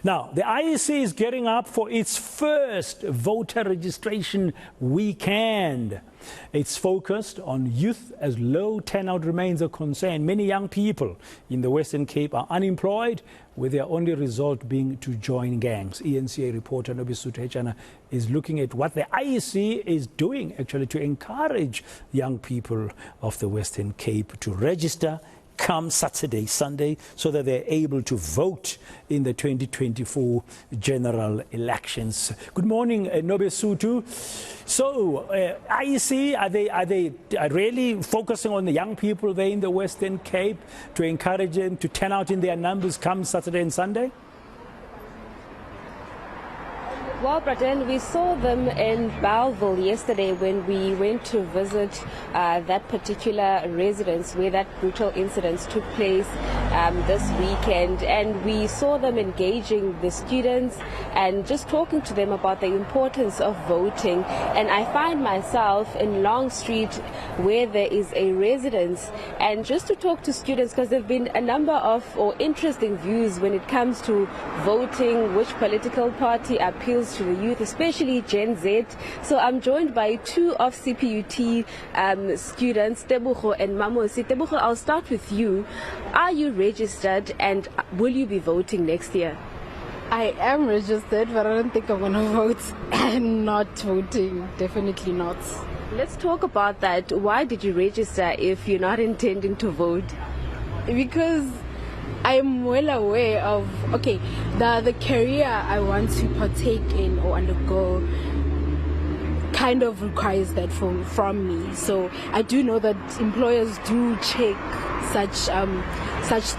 Now, the IEC is getting up for its first voter registration weekend. It's focused on youth as low turnout remains a concern. Many young people in the Western Cape are unemployed, with their only result being to join gangs. eNCA reporter Nobesuthu Hejana is looking at what the IEC is doing actually to encourage young people of the Western Cape to register come Saturday, Sunday, so that they're able to vote in the 2024 general elections. Good morning, Nobesuthu. So, IEC, are they really focusing on the young people there in the Western Cape to encourage them to turn out in their numbers come Saturday and Sunday? Well, Braden, we saw them in Bellville yesterday when we went to visit that particular residence where that brutal incident took place this weekend. And we saw them engaging the students and just talking to them about the importance of voting. And I find myself in Long Street where there is a residence, and just to talk to students, because there have been a number of interesting views when it comes to voting, which political party appeals to the youth, especially Gen Z. So I'm joined by two of CPUT students, Tebogo and Mamosi. Tebogo, I'll start with you. Are you registered and will you be voting next year? I am registered, but I don't think I'm going to vote. I'm not voting, definitely not. Let's talk about that. Why did you register if you're not intending to vote? Because I'm well aware of, the career I want to partake in or undergo kind of requires that from me. So I do know that employers do check such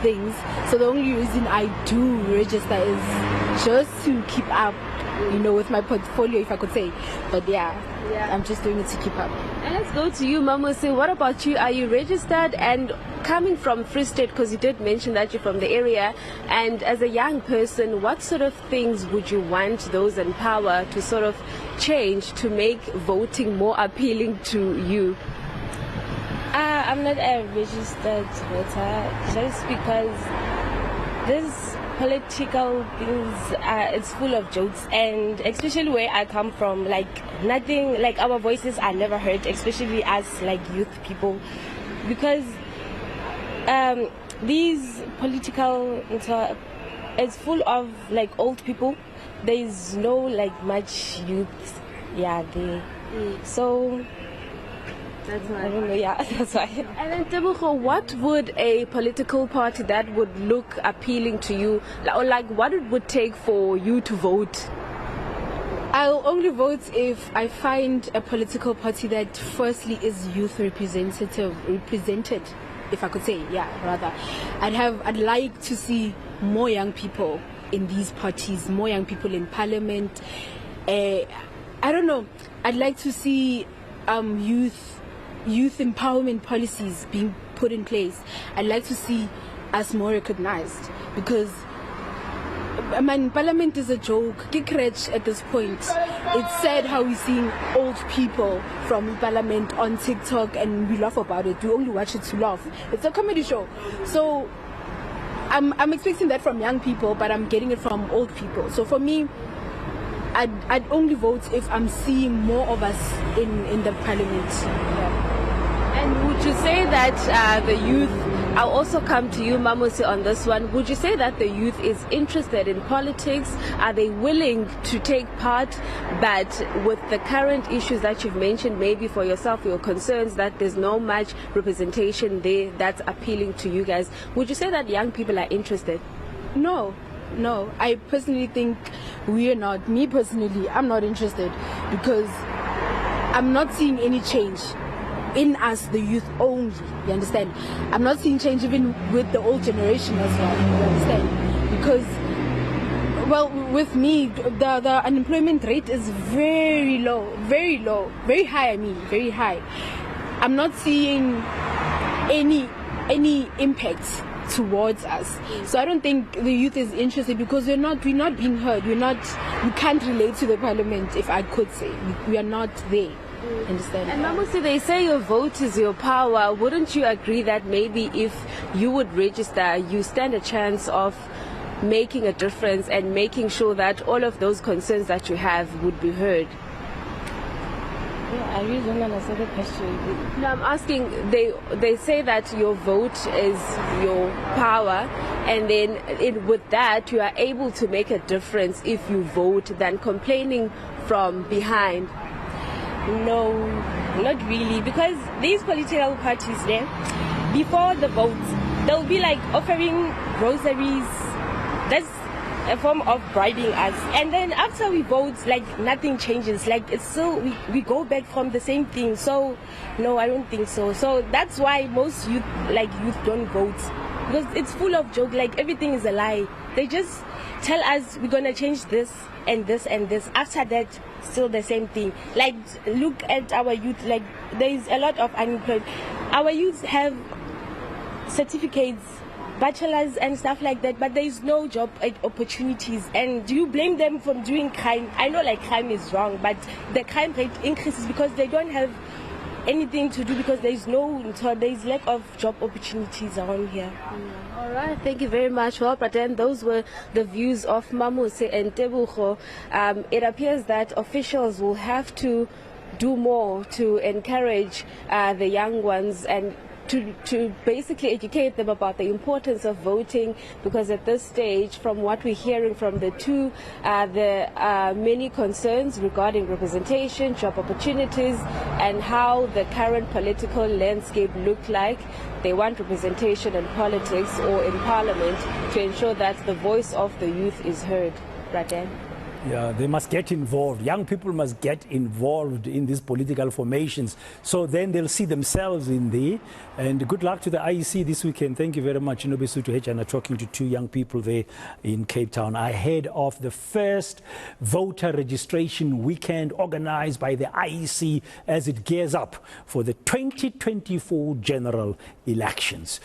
things. So the only reason I do register is just to keep up, with my portfolio, if I could say. But yeah, I'm just doing it to keep up. And let's go to you, Mamosi. What about you? Are you registered? And coming from Free State, because you did mention that you're from the area, and as a young person, what sort of things would you want those in power to sort of change to make voting more appealing to you? I'm not a registered voter just because this political things, it's full of jokes, and especially where I come from, nothing, our voices are never heard, especially as youth people, because these political, it's full of old people. There is no much youth, there. So that's why. I don't know, that's why. And then Tebogo, what would a political party that would look appealing to you, or what it would take for you to vote? I'll only vote if I find a political party that firstly is youth represented, if I could say, rather. I'd like to see more young people in these parties, more young people in parliament. I don't know. I'd like to see youth empowerment policies being put in place. I'd like to see us more recognized, because parliament is a joke. At this point, it's sad how we're seeing old people from parliament on TikTok and we laugh about it. We only watch it to laugh. It's a comedy show. So I'm expecting that from young people, but I'm getting it from old people. So for me, I'd only vote if I'm seeing more of us in the parliament. And would you say that the youth, I'll also come to you, Mamosi, on this one. Would you say that the youth is interested in politics? Are they willing to take part? But with the current issues that you've mentioned, maybe for yourself, your concerns that there's no much representation there that's appealing to you guys, would you say that young people are interested? No, I personally think we are not. Me personally, I'm not interested, because I'm not seeing any change in us, the youth only, you understand? I'm not seeing change even with the old generation as well, you understand? Because, with me, the unemployment rate is very low, very high, very high. I'm not seeing any impact towards us. So I don't think the youth is interested, because we're not being heard. We can't relate to the parliament, if I could say. We are not there. Understand? And Mamosi, they say your vote is your power. Wouldn't you agree that maybe if you would register, you stand a chance of making a difference and making sure that all of those concerns that you have would be heard? I really don't understand the question. No, I'm asking, they say that your vote is your power, and then with that you are able to make a difference if you vote than complaining from behind. No, not really, because these political parties there, before the votes, they'll be like offering groceries. That's a form of bribing us, and then after we vote, like nothing changes, like it's still we go back from the same thing. So no, I don't think so. So that's why most youth don't vote, because it's full of joke, like everything is a lie. They just tell us we're gonna change this and this and this, after that still the same thing. Like look at our youth, like there is a lot of unemployed. Our youth have certificates, bachelors and stuff like that, but there is no job opportunities. And do you blame them for doing crime? I know like crime is wrong, but the crime rate increases because they don't have anything to do, because there is lack of job opportunities around here. All right, thank you very much. Well, but then those were the views of Mamuse and Tebucho. It appears that officials will have to do more to encourage the young ones and to basically educate them about the importance of voting, because at this stage, from what we're hearing from the two, there are many concerns regarding representation, job opportunities, and how the current political landscape look like. They want representation in politics or in parliament to ensure that the voice of the youth is heard. Raden? Yeah, they must get involved. Young people must get involved in these political formations, so then they'll see themselves in there. And good luck to the IEC this weekend. Thank you very much. Nobesuthu Hejana talking to two young people there in Cape Town ahead of the first voter registration weekend organized by the IEC as it gears up for the 2024 general elections.